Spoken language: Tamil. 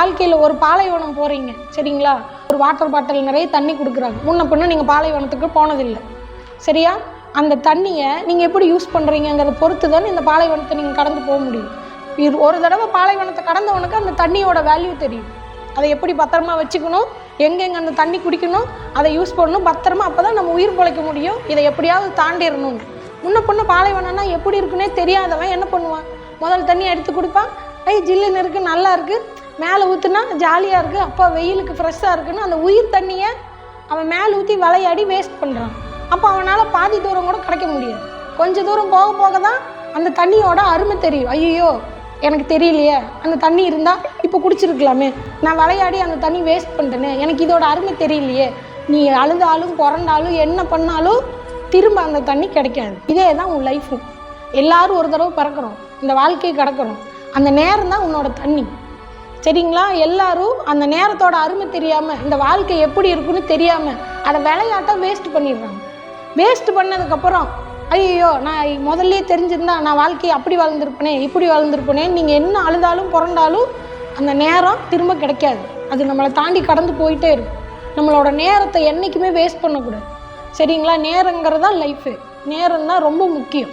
வாழ்க்கையில் ஒரு பாலைவனம் போகிறீங்க சரிங்களா, ஒரு வாட்டர் பாட்டில் நிறைய தண்ணி கொடுக்குறாங்க. முன்ன பின்ன நீங்கள் பாலைவனத்துக்கு போனதில்லை சரியா, அந்த தண்ணியை நீங்கள் எப்படி யூஸ் பண்ணுறீங்கிறத பொறுத்து தான் இந்த பாலைவனத்தை நீங்கள் கடந்து போக முடியும். ஒரு தடவை பாலைவனத்தை கடந்தவனுக்கு அந்த தண்ணியோட வேல்யூ தெரியும். அதை எப்படி பத்திரமா வச்சுக்கணும், எங்கெங்கே அந்த தண்ணி குடிக்கணும், அதை யூஸ் பண்ணணும் பத்திரமா. அப்போ தான் நம்ம உயிர் பிழைக்க முடியும். இதை எப்படியாவது தாண்டிடணும். முன்ன பொண்ணு பாலைவனம்னா எப்படி இருக்குன்னே தெரியாதவன் என்ன பண்ணுவான், முதல் தண்ணி எடுத்து கொடுப்பான். ஜில்லுன்னு இருக்குது, நல்லா இருக்குது, மேலே ஊற்றுனா ஜாலியாக இருக்குது, அப்போ வெயிலுக்கு ஃப்ரெஷ்ஷாக இருக்குன்னு அந்த உயிர் தண்ணியை அவன் மேலே ஊற்றி விளையாடி வேஸ்ட் பண்ணுறான். அப்போ அவனால் பாதி தூரம் கூட கிடைக்க முடியாது. கொஞ்சம் தூரம் போக போக தான் அந்த தண்ணியோட அருமை தெரியும். ஐயோ எனக்கு தெரியலையே, அந்த தண்ணி இருந்தால் இப்போ குடிச்சிருக்கலாமே, நான் விளையாடி அந்த தண்ணி வேஸ்ட் பண்ணிட்டேனே, எனக்கு இதோட அருமை தெரியலையே. நீ அழுதாலும் புரண்டாலும் என்ன பண்ணாலும் திரும்ப அந்த தண்ணி கிடைக்காது. இதே தான் உன் லைஃபும். எல்லாரும் ஒரு தடவை பிறக்கிறோம், இந்த வாழ்க்கையை கிடக்கிறோம். அந்த நேரம் தான் உன்னோட தண்ணி சரிங்களா. எல்லாரும் அந்த நேரத்தோட அருமை தெரியாமல், இந்த வாழ்க்கை எப்படி இருக்குன்னு தெரியாமல் அதை விளையாட்ட வேஸ்ட் பண்ணிடுறாங்க. வேஸ்ட் பண்ணதுக்கப்புறம் ஐயோ நான் முதல்ல தெரிஞ்சிருந்தா நான் வாழ்க்கையை அப்படி வாழ்ந்துருப்பேனே இப்படி வாழ்ந்துருப்பேனே, நீங்கள் என்ன அழுதாலும் புரண்டாலும் அந்த நேரம் திரும்ப கிடைக்காது. அது நம்மளை தாண்டி கடந்து போயிட்டே இருக்கும். நம்மளோட நேரத்தை என்றைக்குமே வேஸ்ட் பண்ணக்கூடாது சரிங்களா. நேரங்கிறது தான் லைஃபு. நேரம் தான் ரொம்ப முக்கியம்.